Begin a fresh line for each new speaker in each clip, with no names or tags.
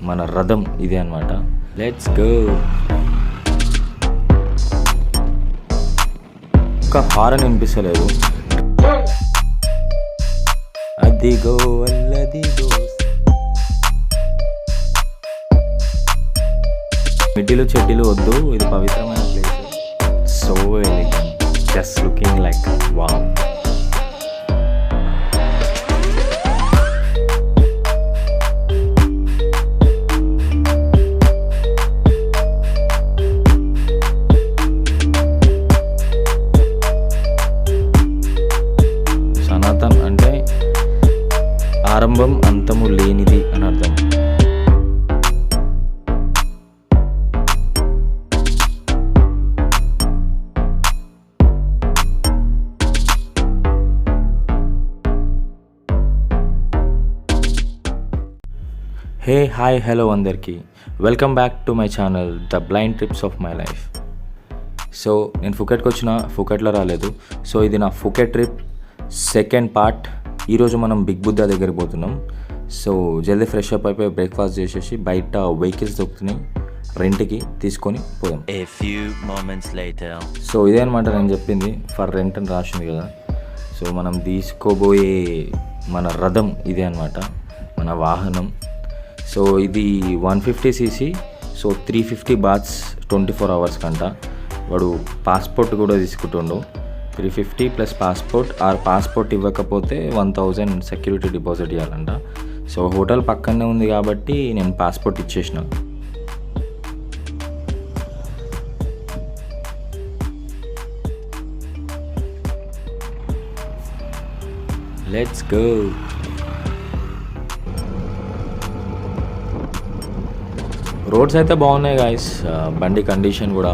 మన రథం ఇదే అనమాట. Let's go. ఒక్క హారన్ వినిపిస్తలేదు. అదిగో అల్లదిగో మిడ్డీలు చెడ్డీలు వద్దు, ఇది పవిత్రమైన place. So elegant, just looking like wow. Sanatan అంటే ఆరంభం అంతము లేనిది అని అర్థం. హే హాయ్ హలో అందరికీ, welcome back to my channel the blind trips of my life. So నేను ఫుకెట్కి వచ్చిన, ఫుకెట్లో రాలేదు. సో ఇది నా ఫుకెట్ ట్రిప్ సెకండ్ పార్ట్. ఈరోజు మనం బిగ్ బుద్ధా దగ్గరికి పోతున్నాం. సో జల్దీ ఫ్రెష్ అప్ అయిపోయి బ్రేక్ఫాస్ట్ చేసేసి బయట వెహికల్స్ దొరుకుతున్నాయి, రెంట్కి తీసుకొని పోదాం. సో ఇదే అనమాట నేను చెప్పింది, ఫర్ రెంట్ అని రాసింది కదా. సో మనం తీసుకోబోయే మన రథం ఇదే అనమాట, మన వాహనం. సో ఇది 150cc. సో 350 బాత్స్ 24 hours కంట. వాడు పాస్పోర్ట్ కూడా తీసుకుంటుండు. 350 ప్లస్ పాస్పోర్ట్, పాస్పోర్ట్ ఇవ్వకపోతే 1000 సెక్యూరిటీ డిపాజిట్ ఇవ్వాలంట. సో హోటల్ పక్కనే ఉంది కాబట్టి నేను పాస్పోర్ట్ ఇచ్చేసిన. Let's go. రోడ్స్ అయితే బాగున్నాయి గాయస్, బండి కండిషన్ కూడా.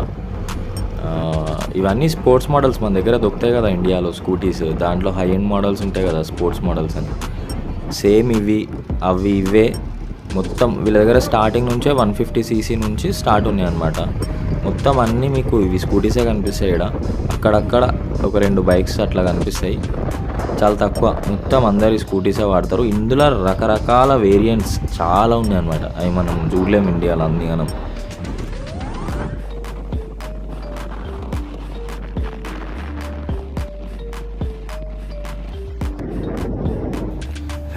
ఇవన్నీ స్పోర్ట్స్ మోడల్స్ మన దగ్గర దొరుకుతాయి కదా ఇండియాలో, స్కూటీస్. దాంట్లో హై ఎండ్ మోడల్స్ ఉంటాయి కదా స్పోర్ట్స్ మోడల్స్ అని, సేమ్ ఇవే మొత్తం. వీళ్ళ దగ్గర స్టార్టింగ్ నుంచే 150cc నుంచి స్టార్ట్ ఉన్నాయి అనమాట. మొత్తం అన్నీ మీకు ఇవి స్కూటీసే కనిపిస్తాయి. ఇక్కడ అక్కడక్కడ ఒక 2 బైక్స్ అట్లా కనిపిస్తాయి, చాలా తక్కువ. మొత్తం అందరు స్కూటీసే వాడతారు. ఇందులో రకరకాల వేరియంట్స్ చాలా ఉన్నాయి అనమాట, అవి మనం చూడలేము ఇండియాలో అన్ని మనం.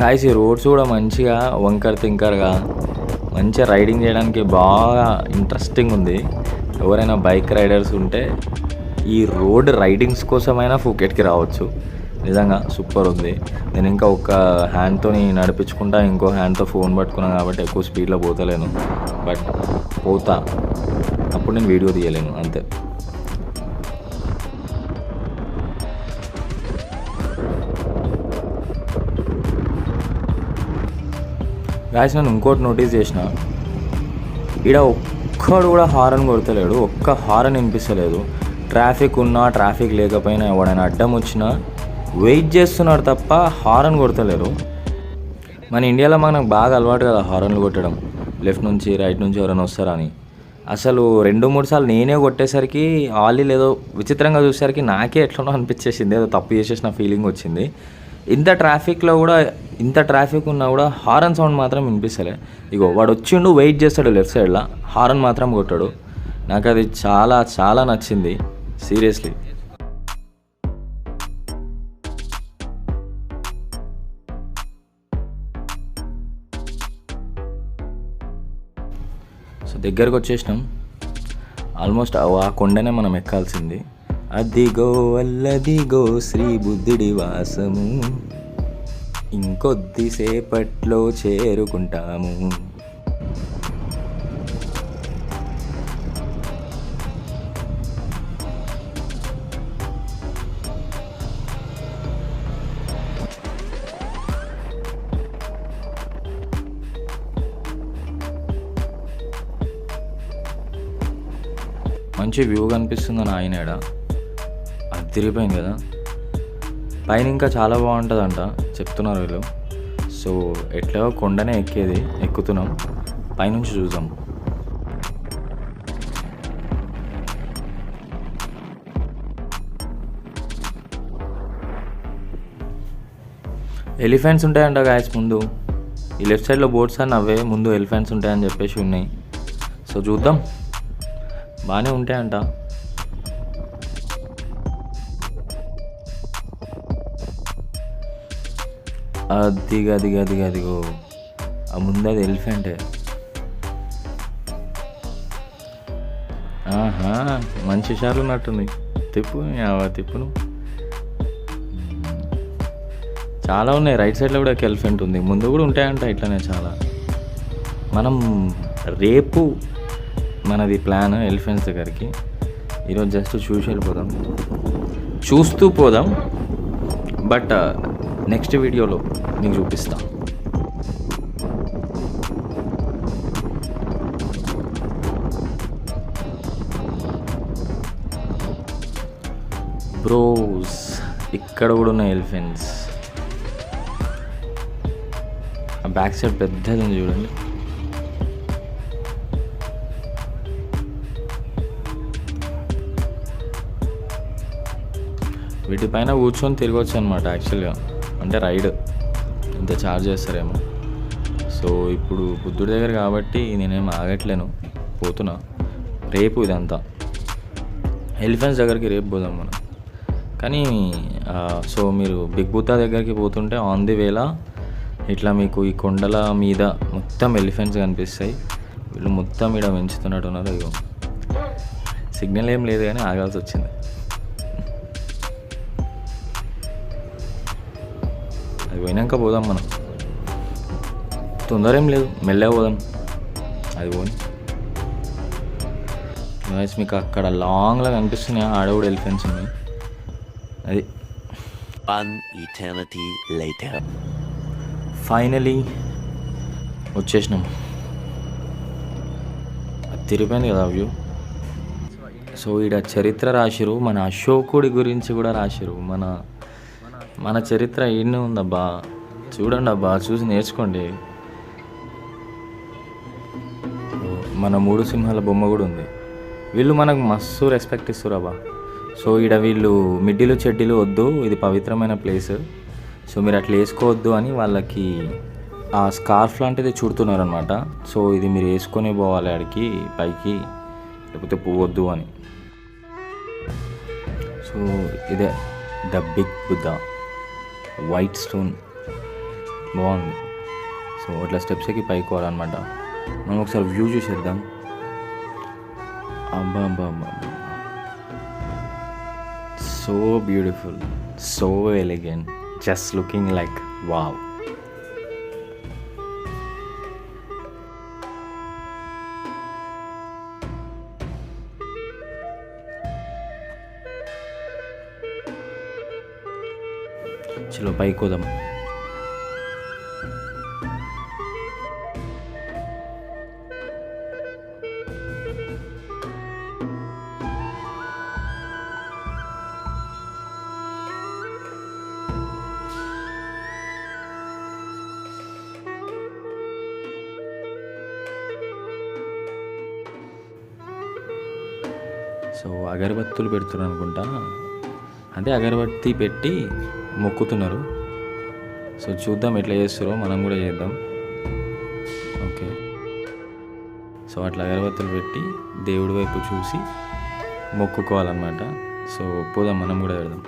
గాయ్స్ ఈ రోడ్స్ కూడా మంచిగా వంకర తింకరగా మంచిగా రైడింగ్ చేయడానికి బాగా ఇంట్రెస్టింగ్ ఉంది. ఎవరైనా బైక్ రైడర్స్ ఉంటే ఈ రోడ్ రైడింగ్స్ కోసమైనా ఫుకెట్కి రావచ్చు. నిజంగా సూపర్ ఉంది. నేను ఇంకా ఒక హ్యాండ్తో నడిపించుకుంటా, ఇంకో హ్యాండ్తో ఫోన్ పట్టుకున్నాను కాబట్టి ఎక్కువ స్పీడ్లో పోతలేను. బట్ పోతా, అప్పుడు నేను వీడియో తీయలేను అంతే. గాయస్ నేను ఇంకోటి నోటీస్ చేసిన, ఈడ ఒక్కడు కూడా హారన్ కొడతలేడు, ఒక్క హారన్ వినిపిస్తలేదు. ట్రాఫిక్ ఉన్నా ట్రాఫిక్ లేకపోయినా ఎవడైనా అడ్డం వచ్చినా వెయిట్ చేస్తున్నారు తప్ప హారన్ కొడతలేరు. మన ఇండియాలో మనకు బాగా అలవాటు కదా హారన్లు కొట్టడం, లెఫ్ట్ నుంచి రైట్ నుంచి ఎవరైనా వస్తారని. అసలు 2-3 సార్లు నేనే కొట్టేసరికి ఆలీ లేదో విచిత్రంగా చూసేసరికి నాకే ఎట్లనో అనిపించేసింది, ఏదో తప్పు చేసేసిన ఫీలింగ్ వచ్చింది. ఇంత ట్రాఫిక్లో కూడా, ఇంత ట్రాఫిక్ ఉన్నా కూడా హారన్ సౌండ్ మాత్రం వినిపిస్తలే. ఇగో వాడు వచ్చిండు, వెయిట్ చేస్తాడు లెఫ్ట్ సైడ్లో, హారన్ మాత్రం కొట్టాడు. నాకు అది చాలా చాలా నచ్చింది సీరియస్లీ. సో దగ్గరకు వచ్చేసినాం ఆల్మోస్ట్. ఆ కొండనే మనం ఎక్కాల్సింది. అదిగో అల్లదిగో శ్రీ బుద్ధుడి వాసము, ఇంకొద్దిసేపట్లో చేరుకుంటాము. మంచి వ్యూ కనిపిస్తుందని ఆయన అదిరిపోయింది కదా. పైన ఇంకా చాలా బాగుంటుందంట చెప్తున్నారు వీళ్ళు. సో ఎట్లా కొండనే ఎక్కుతున్నాం, పైనుంచి చూద్దాం. ఎలిఫెంట్స్ ఉంటాయంట గాయస్ ముందు, ఈ లెఫ్ట్ సైడ్లో బోట్స్ అన్నీ అవే, ముందు ఎలిఫెంట్స్ ఉంటాయని చెప్పేసి ఉన్నాయి. సో చూద్దాం, బాగానే ఉంటాయంట. అదిగో ఆ ముందు అది ఎలిఫెంటే. ఆహా, మంచి హుషారు ఉన్నట్టుంది. తిప్పును. చాలా ఉన్నాయి. రైట్ సైడ్లో కూడా ఒక ఎలిఫెంట్ ఉంది, ముందు కూడా ఉంటాయంట ఇట్లనే చాలా. మనం రేపు మనది ప్లాన్ ఎలిఫెంట్స్ దగ్గరికి. ఈరోజు జస్ట్ చూస్తూ పోదాం. బట్ నెక్స్ట్ వీడియోలో మీకు చూపిస్తా. బ్రోస్, ఇక్కడ కూడా ఉన్నాయి ఎలిఫెంట్స్. ఆ బ్యాక్ సైడ్ పెద్దది ఉంది చూడండి. వీటిపైన కూర్చొని తిరగవచ్చు అనమాట యాక్చువల్గా. అంటే రైడ్ ఇంత ఛార్జ్ చేస్తారేమో. సో ఇప్పుడు బుద్ధుడి దగ్గర కాబట్టి నేనేం ఆగట్లేను, పోతున్నా. రేపు ఇదంతా ఎలిఫెంట్స్ దగ్గరికి రేపు పోదాం మనం. కానీ సో మీరు బిగ్ బుద్ధా దగ్గరికి పోతుంటే ఆన్ ది వేలా ఇట్లా మీకు ఈ కొండల మీద మొత్తం ఎలిఫెంట్స్ కనిపిస్తాయి. వీళ్ళు మొత్తం ఇక్కడ పెంచుతున్నట్టున్నారు. ఇగో సిగ్నల్ ఏం లేదు కానీ ఆగాల్సి వచ్చింది. అది పోయినాక పోదాం మనం, తొందర ఏం లేదు, మెల్లగా పోదాం. అది పోని మీకు అక్కడ లాంగ్లా కనిపిస్తున్నాయి, ఆడ కూడా ఎలిఫెంట్స్ ఉన్నాయి. అది ఫైనలీ వచ్చేసినాం. అది తిరిగిపోయింది కదా వ్యూ. సో ఈడ చరిత్ర రాసిరు, మన అశోకుడి గురించి కూడా రాసిరు. మన చరిత్ర ఈడనే ఉందబ్బా, చూడండి అబ్బా, చూసి నేర్చుకోండి. మన 3 సింహాల బొమ్మ కూడా ఉంది. వీళ్ళు మనకు మస్తు రెస్పెక్ట్ ఇస్తారు అబ్బా. సో ఈడ వీళ్ళు మిడ్డీలు చెడ్డీలు వద్దు, ఇది పవిత్రమైన ప్లేస్, సో మీరు అట్లా వేసుకోవద్దు అని వాళ్ళకి ఆ స్కార్ఫ్ లాంటిది చుడుతున్నారు అనమాట. సో ఇది మీరు వేసుకొని పోవాలి ఆడికి పైకి, లేకపోతే పోవద్దు అని. సో ఇదే the big Buddha, white stone, బాగుంది. సో అట్లా స్టెప్స్ ఎక్కి పైకి పోవాలన్నమాట. మనం ఒకసారి వ్యూ చూసేద్దాం. అబ్బా, so beautiful, so elegant, just looking like wow. చలో పైకి పోదాం. సో అగరబత్తులు పెడుతున్నారు అనుకుంటా, అదే అగరబత్తి పెట్టి మొక్కుతున్నారు. సో చూద్దాం ఎట్లా చేస్తారో, మనం కూడా చేద్దాం. ఓకే, సో అట్లా అగరబత్తులు పెట్టి దేవుడి వైపు చూసి మొక్కుకోవాలన్నమాట. సో పోదాం, మనం కూడా పెడదాం.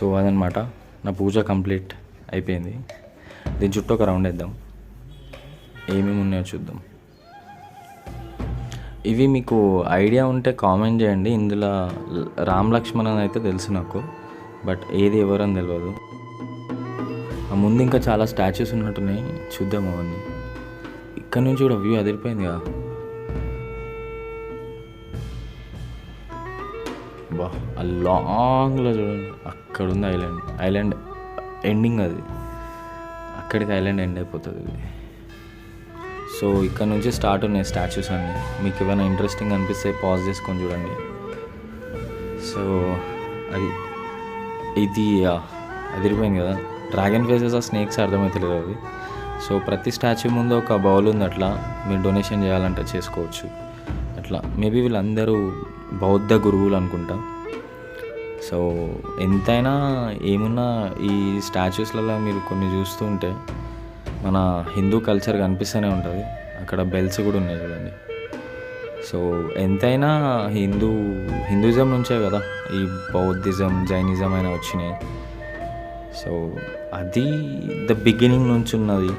సో అదనమాట, నా పూజ కంప్లీట్ అయిపోయింది. దీని చుట్టూ ఒక రౌండ్ వేద్దాం, ఏమేమి ఉన్నాయో చూద్దాం. ఇవి మీకు ఐడియా ఉంటే కామెంట్ చేయండి. ఇందులో రామ్ లక్ష్మణ్ అయితే తెలుసు నాకు, బట్ ఏది ఎవరని తెలియదు. ఆ ముందు ఇంకా చాలా స్టాచ్యూస్ ఉన్నట్టున్నాయి, చూద్దాం అవన్నీ. ఇక్కడ నుంచి కూడా వ్యూ అదిరిపోయింది కదా. బా, ఆ లాంగ్లో చూడండి, అక్కడ ఉంది ఐలాండ్ ఎండింగ్ అది, అక్కడికి ఐలాండ్ ఎండ్ అయిపోతుంది ఇది. సో ఇక్కడ నుంచి స్టార్ట్ ఉన్నాయి స్టాచ్యూస్ అన్నీ. మీకు ఏమైనా ఇంట్రెస్టింగ్ అనిపిస్తే పాజ్ చేసుకొని చూడండి. సో ఇది అదిరిపోయింది కదా. డ్రాగన్ ఫేసెస్ ఆ స్నేక్స్ అర్థమవుతలేదు అవి. సో ప్రతి స్టాచ్యూ ముందు ఒక బౌల్ ఉంది, అట్లా మీరు డొనేషన్ చేయాలంటే చేసుకోవచ్చు. అట్లా మేబీ వీళ్ళందరూ బౌద్ధ గురువులు అనుకుంటా. సో ఎంతైనా ఏమున్నా ఈ స్టాచ్యూస్లలో మీరు కొన్ని చూస్తూ ఉంటే మన హిందూ కల్చర్ కనిపిస్తూనే ఉంటుంది. అక్కడ బెల్స్ కూడా ఉన్నాయి చూడండి. సో ఎంతైనా హిందూయిజం నుంచే కదా ఈ బౌద్ధిజం, జైనిజం అయినా వచ్చినాయి. సో అది ద బిగినింగ్ నుంచి ఉన్నది.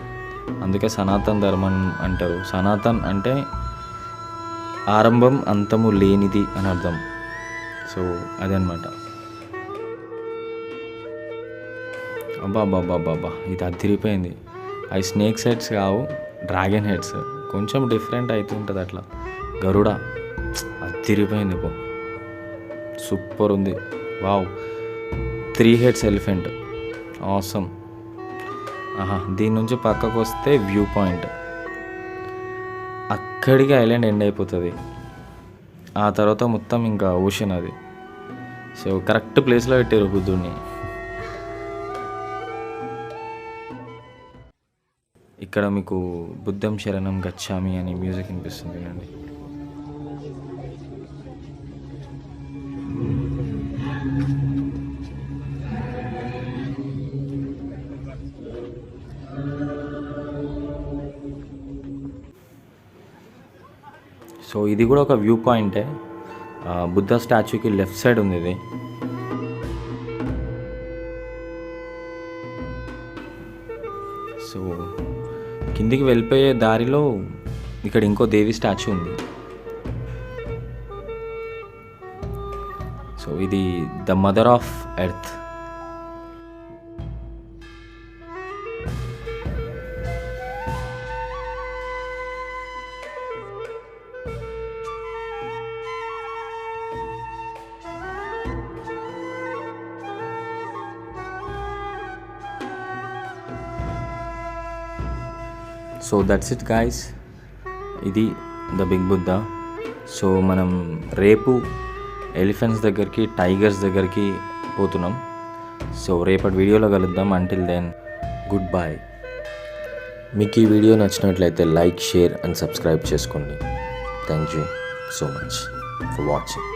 అందుకే సనాతన్ ధర్మం అంటారు. సనాతన్ అంటే ఆరంభం అంతము లేనిది అని అర్థం. సో అదనమాట. అబ్బాబ్బాబ్బాబ్బా ఇది అదిరిపోయింది. అవి స్నేక్స్ హెడ్స్ కావు, డ్రాగన్ హెడ్స్. కొంచెం డిఫరెంట్ అవుతుంటుంది అట్లా. గరుడ అదిరిపోయింది పో, సూపర్ ఉంది. Wow, 3 heads elephant, awesome. దీని నుంచి పక్కకు వస్తే వ్యూ పాయింట్. అక్కడికి ఐలాండ్ ఎండ్ అయిపోతుంది. ఆ తర్వాత మొత్తం ఇంకా ఓషన్ అది. సో కరెక్ట్ ప్లేస్లో పెట్టారు బుద్ధుడిని. ఇక్కడ మీకు బుద్ధం శరణం గచ్చామి అని మ్యూజిక్ వినిపిస్తుంది అండి. సో ఇది కూడా ఒక వ్యూ పాయింటే. బుద్ధ స్టాచ్యూకి లెఫ్ట్ సైడ్ ఉంది ఇది. సో కిందికి వెళ్ళిపోయే దారిలో ఇక్కడ ఇంకో దేవి స్టాచ్యూ ఉంది. సో ఇది the mother of earth. So that's it guys, ఇది ద బిగ్ బుద్ధ. సో మనం రేపు ఎలిఫెంట్స్ దగ్గరికి, టైగర్స్ దగ్గరికి పోతున్నాం. సో రేపటి వీడియోలో కలుద్దాం. Until then good bye. మీకు ఈ వీడియో నచ్చినట్లయితే లైక్, షేర్ అండ్ సబ్స్క్రైబ్ చేసుకోండి. Thank you so much for watching.